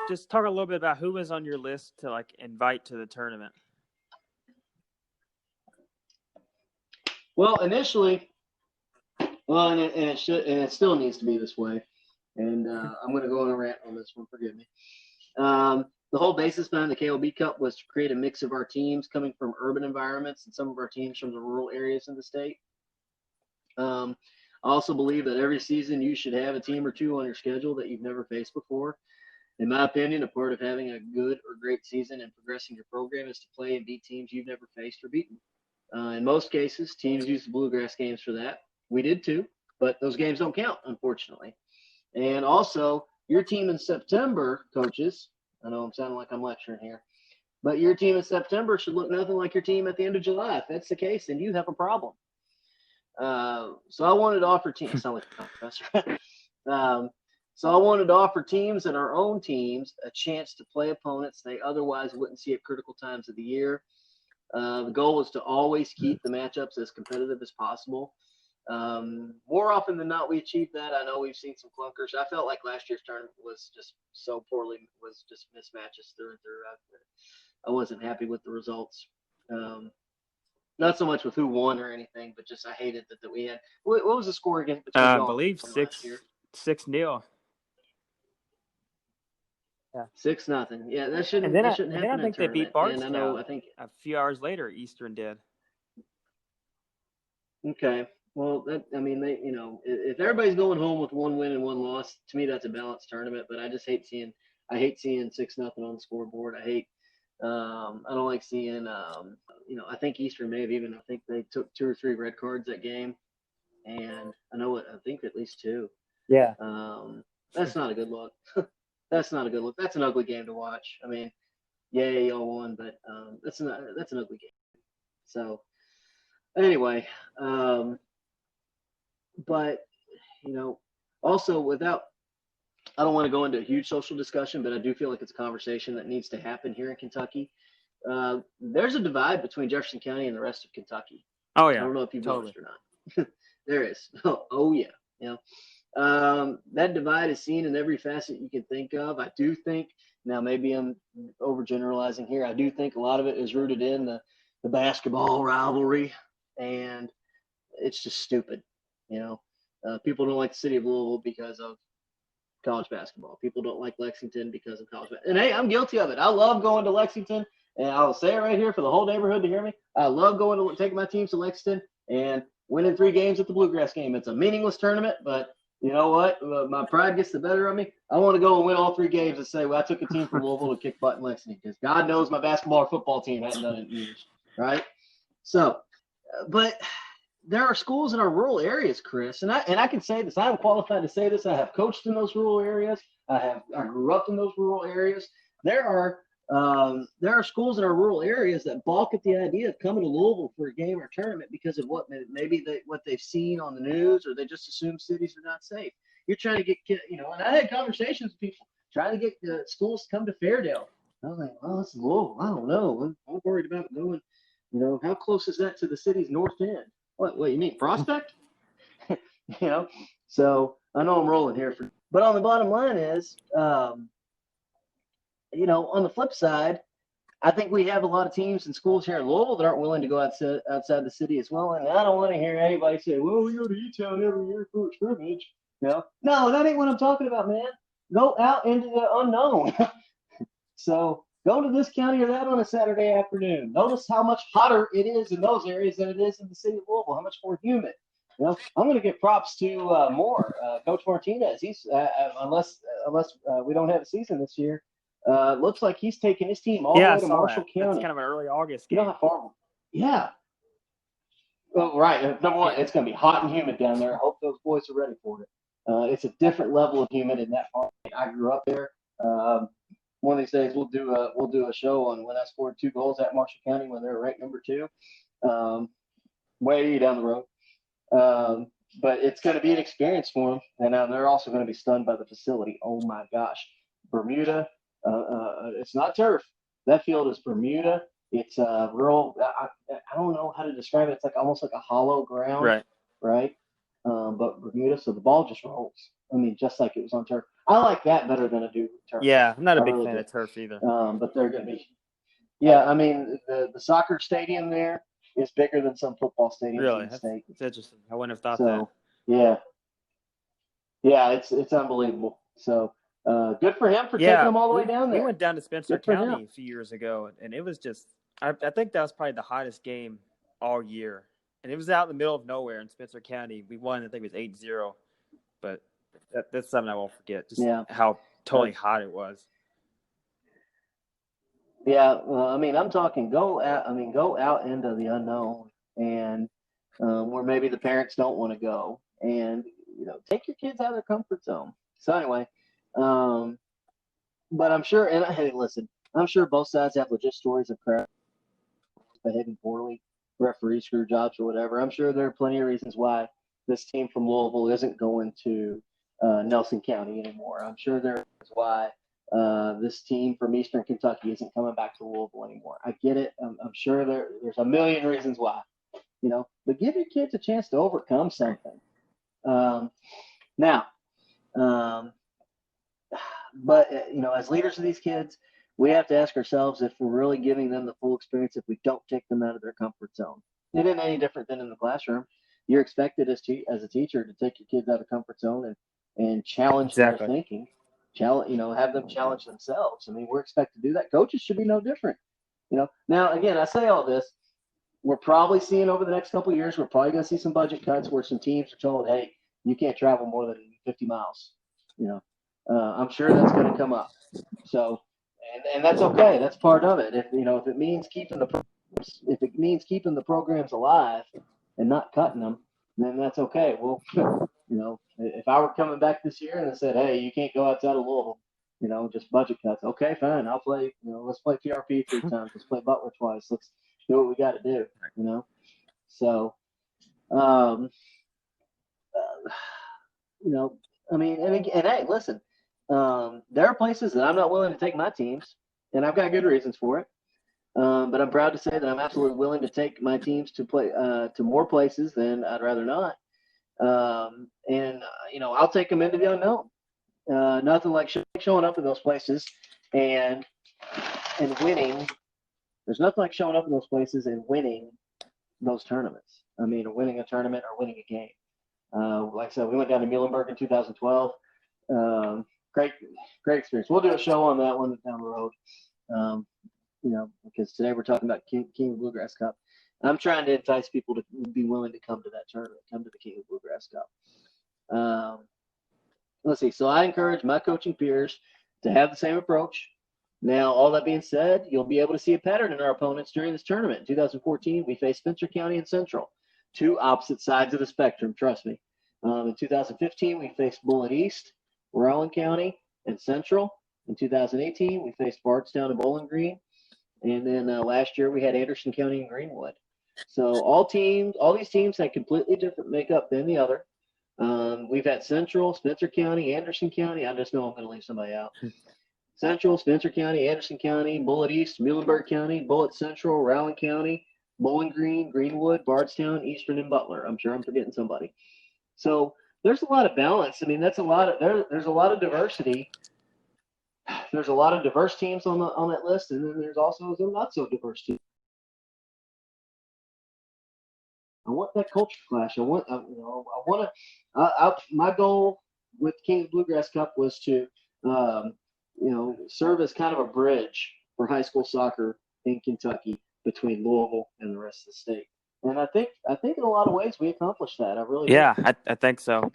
just talk a little bit about who was on your list to like invite to the tournament. Well, initially, and it still needs to be this way. And I'm going to go on a rant on this one. Forgive me. The whole basis behind the KOB Cup was to create a mix of our teams coming from urban environments and some of our teams from the rural areas in the state. I also believe that every season you should have a team or two on your schedule that you've never faced before. In my opinion, a part of having a good or great season and progressing your program is to play and beat teams you've never faced or beaten. In most cases, teams use the Bluegrass games for that. We did too, but those games don't count, unfortunately. And also, your team in September, coaches, I know I'm sounding like I'm lecturing here, but your team in September should look nothing like your team at the end of July. If that's the case, then you have a problem. So I wanted to offer teams. Sound like a professor. So I wanted to offer teams and our own teams a chance to play opponents they otherwise wouldn't see at critical times of the year. The goal was to always keep the matchups as competitive as possible. More often than not, we achieved that. I know we've seen some clunkers. I felt like last year's tournament was just so poorly, was just mismatches through and through. I wasn't happy with the results. Not so much with who won or anything, but just I hated that we had. What was the score again? I believe 6-0. Yeah. 6-0. Yeah, that shouldn't. And then happen. I think they beat Bardstown. And I think a few hours later, Eastern did. Okay. Well, if everybody's going home with one win and one loss, to me that's a balanced tournament. But I just hate seeing 6-0 on the scoreboard. I don't like seeing. I think Eastern may have even. I think they took 2 or 3 red cards that game, and I think at least 2. Yeah. That's not a good look. That's not a good look. That's an ugly game to watch. I mean, yay, y'all won, but that's an ugly game. So anyway, but also I don't want to go into a huge social discussion, but I do feel like it's a conversation that needs to happen here in Kentucky. There's a divide between Jefferson County and the rest of Kentucky. Oh yeah, I don't know if you've noticed or not. There is. Oh yeah. That divide is seen in every facet you can think of. I do think, now maybe I'm overgeneralizing here, I do think a lot of it is rooted in the basketball rivalry, and it's just stupid. People don't like the city of Louisville because of college basketball. People don't like Lexington because of college basketball. And hey, I'm guilty of it. I love going to Lexington, and I'll say it right here for the whole neighborhood to hear me. I love taking my teams to Lexington and winning 3 games at the Bluegrass game. It's a meaningless tournament, but you know what? My pride gets the better of me. I want to go and win all 3 games and say, well, I took a team from Louisville to kick butt in Lexington, because God knows my basketball or football team hadn't done it in years, right? So, but there are schools in our rural areas, Chris, and I can say this. I am qualified to say this. I have coached in those rural areas. I grew up in those rural areas. There are schools in our rural areas that balk at the idea of coming to Louisville for a game or tournament because of what they've seen on the news, or they just assume cities are not safe. You're trying to get and I had conversations with people trying to get the schools to come to Fairdale. I was like, well, it's Louisville. I don't know. I'm worried about going. How close is that to the city's north end? What you mean, Prospect? So I know I'm rolling here, but on the bottom line is, on the flip side, I think we have a lot of teams and schools here in Louisville that aren't willing to go outside the city as well. And I don't want to hear anybody say, well, we go to E-Town every year for a scrimmage. No, that ain't what I'm talking about, man. Go out into the unknown. So go to this county or that on a Saturday afternoon. Notice how much hotter it is in those areas than it is in the city of Louisville, how much more humid. I'm going to give props to Coach Martinez. He's unless we don't have a season this year, looks like he's taking his team all the way to Marshall County. It's kind of an early August game. You know how far? Yeah. Well, right. Number one, it's going to be hot and humid down there. I hope those boys are ready for it. It's a different level of humid in that farm. I grew up there. One of these days we'll do a show on when I scored 2 goals at Marshall County when they were ranked number 2, way down the road. But it's going to be an experience for them, and they're also going to be stunned by the facility. Oh my gosh, Bermuda! It's not turf. That field is Bermuda. It's rural. I don't know how to describe it. It's like almost like a hollow ground, right? Right. but Bermuda, so the ball just rolls. I mean, just like it was on turf. I like that better than I do turf. Yeah, I'm not a I big really fan do. of turf either. But they're going to be. Yeah, I mean, the soccer stadium there is bigger than some football stadiums Really, in the state. it's interesting. I wouldn't have thought that. So, yeah, it's unbelievable. So, good for him for taking them all the way down there. We went down to Spencer Good for County him. a few years ago, and it was just I think that was probably the hottest game all year. And it was out in the middle of nowhere in Spencer County. We won, I think it was 8-0. But that's something I won't forget, just how totally hot it was. Yeah, I mean, I'm talking go out into the unknown, and where maybe the parents don't want to go, and take your kids out of their comfort zone. So anyway, but I'm sure, and hey, listen, I'm sure both sides have legit stories of crap behaving poorly, referee screw jobs or whatever. I'm sure there are plenty of reasons why this team from Louisville isn't going to Nelson County anymore. I'm sure there's why this team from Eastern Kentucky isn't coming back to Louisville anymore. I get it. I'm sure there's a million reasons why, but give your kids a chance to overcome something. Now, but as leaders of these kids, we have to ask ourselves if we're really giving them the full experience if we don't take them out of their comfort zone. It isn't any different than in the classroom. You're expected as a teacher to take your kids out of the comfort zone and challenge their thinking, have them challenge themselves. I mean, we're expected to do that. Coaches should be no different. Now again, I say all this. We're probably seeing over the next couple of years, we're probably going to see some budget cuts where some teams are told, hey, you can't travel more than 50 miles. I'm sure that's going to come up. So, and that's okay. That's part of it. If it means keeping the programs alive and not cutting them, then that's okay. Well, if I were coming back this year and I said, hey, you can't go outside of Louisville, just budget cuts. Okay, fine. I'll play. Let's play PRP 3 times. Let's play Butler twice. Let's do what we got to do. So, I mean, and hey, listen, there are places that I'm not willing to take my teams, and I've got good reasons for it. But I'm proud to say that I'm absolutely willing to take my teams to play to more places than I'd rather not. And I'll take them into the unknown. Nothing like showing up in those places and winning. There's nothing like showing up in those places and winning those tournaments. I mean, winning a tournament or winning a game. Like I said, we went down to Muhlenberg in 2012. Great experience. We'll do a show on that one down the road. Because today we're talking about King of Bluegrass Cup. I'm trying to entice people to be willing to come to that tournament, come to the King of Bluegrass Cup. Let's see. So I encourage my coaching peers to have the same approach. Now, all that being said, you'll be able to see a pattern in our opponents during this tournament. In 2014, we faced Spencer County and Central, two opposite sides of the spectrum, trust me. In 2015, we faced Bullitt East, Rowan County, and Central. In 2018, we faced Bardstown and Bowling Green. And then last year, we had Anderson County and Greenwood. So all these teams had completely different makeup than the other. We've had Central, Spencer County, Anderson County. I just know I'm going to leave somebody out. Central, Spencer County, Anderson County, Bullitt East, Muhlenberg County, Bullitt Central, Rowan County, Bowling Green, Greenwood, Bardstown, Eastern, and Butler. I'm sure I'm forgetting somebody. So there's a lot of balance. I mean, there's a lot of diversity. There's a lot of diverse teams on that list, and then there's also some not so diverse teams. I want that culture clash. My goal with King of Bluegrass Cup was to, serve as kind of a bridge for high school soccer in Kentucky between Louisville and the rest of the state. And I think in a lot of ways we accomplished that. I really do. I think so.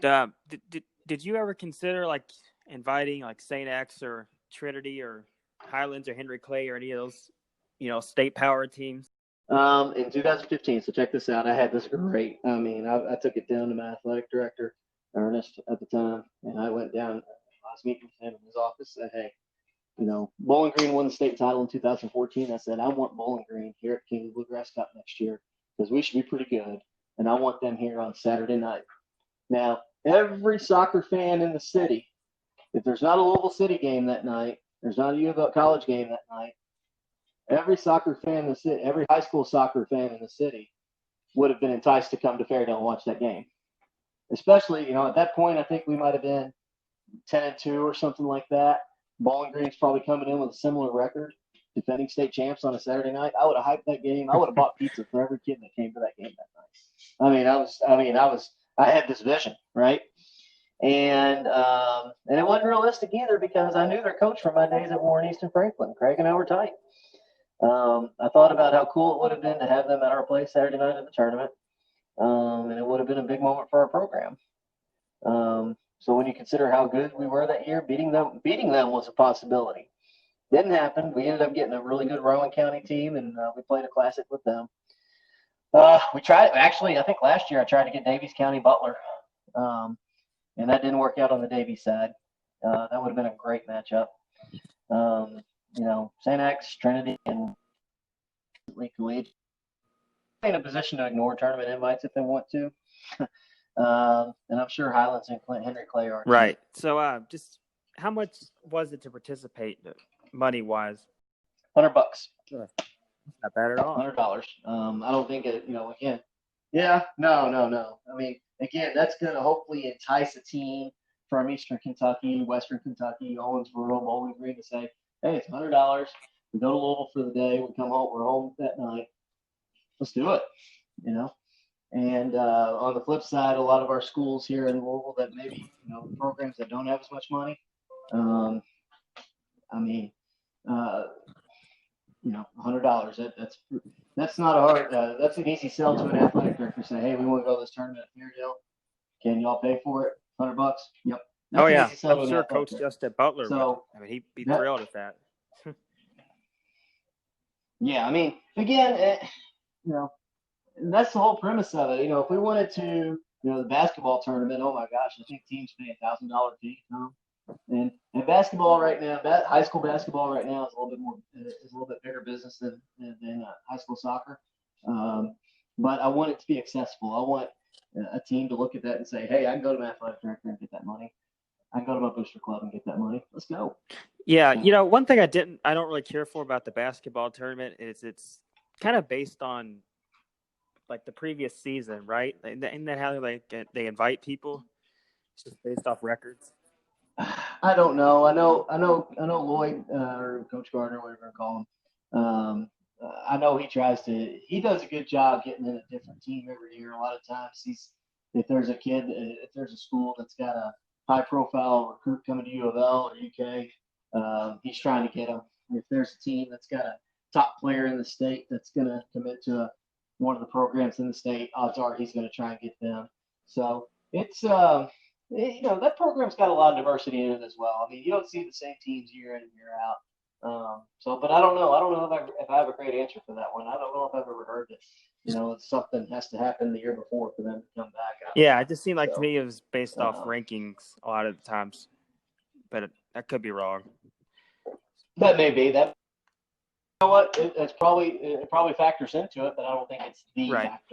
Did you ever consider like inviting like St. X or Trinity or Highlands or Henry Clay or any of those, state power teams? In 2015, so check this out. I had this great. I mean, I took it down to my athletic director, Ernest, at the time, and I went down. I was meeting with him in his office. Said, hey, Bowling Green won the state title in 2014. I said, I want Bowling Green here at King of Bluegrass Cup next year because we should be pretty good, and I want them here on Saturday night. Now, every soccer fan in the city, if there's not a Louisville City game that night, there's not a U of L college game that night, every soccer fan in the city, every high school soccer fan in the city would have been enticed to come to Fairdale and watch that game. especially, at that point, I think we might have been 10-2 or something like that. Bowling Green's probably coming in with a similar record, defending state champs on a Saturday night. I would have hyped that game. I would have bought pizza for every kid that came to that game that night. I had this vision, right? And it wasn't realistic either because I knew their coach from my days at Warren Easton Franklin. Craig and I were tight. I thought about how cool it would have been to have them at our place Saturday night at the tournament, and it would have been a big moment for our program. So when you consider how good we were that year, beating them was a possibility. Didn't happen. We ended up getting a really good Rowan County team, and we played a classic with them. We tried. Actually, I think last year I tried to get Davies County Butler, and that didn't work out on the Davies side. That would have been a great matchup. St. X, Trinity, and Lee Collegiate in a position to ignore tournament invites if they want to. And I'm sure Highlands and Henry Clay are. Right. So just how much was it to participate money-wise? $100. Not bad at all. $100. I don't think it, again. Yeah, no. I mean, again, that's going to hopefully entice a team from Eastern Kentucky, Western Kentucky, Owensboro, Bowling Green to say, hey, it's $100. We go to Louisville for the day. We come home. We're home that night. Let's do it, And on the flip side, a lot of our schools here in Louisville that maybe, programs that don't have as much money, $100. That's not a hard. That's an easy sell to an athletic director. Say, hey, we want to go to this tournament at Fairdale. Can y'all pay for it? $100. Yep. That's I'm sure Coach Justin Butler. So, he'd be thrilled at that. Yeah, again, and that's the whole premise of it. If we wanted to, the basketball tournament, oh my gosh, I think teams pay $1,000 fee to come. And basketball right now, high school basketball right now is a little bit bigger business than high school soccer. But I want it to be accessible. I want a team to look at that and say, hey, I can go to my athletic director and get that money. I can go to my booster club and get that money. Let's go. Yeah, one thing I don't really care for about the basketball tournament is it's kind of based on like the previous season, right? Isn't that how they invite people? It's just based off records. I don't know. I know Lloyd or Coach Gardner, whatever you call him. I know he does a good job getting in a different team every year. A lot of times if there's a school that's got a high profile recruit coming to U of L or UK, he's trying to get them. If there's a team that's got a top player in the state that's going to commit to one of the programs in the state, odds are he's going to try and get them. So it's that program's got a lot of diversity in it as well. You don't see the same teams year in and year out. But I don't know. I don't know if I have a great answer for that one. I don't know if I've ever heard that. Something has to happen the year before for them to come back. Yeah, it just seemed like to me it was based off rankings a lot of the times, but that could be wrong. That may be that. You know what? It probably factors into it, but I don't think it's the factor.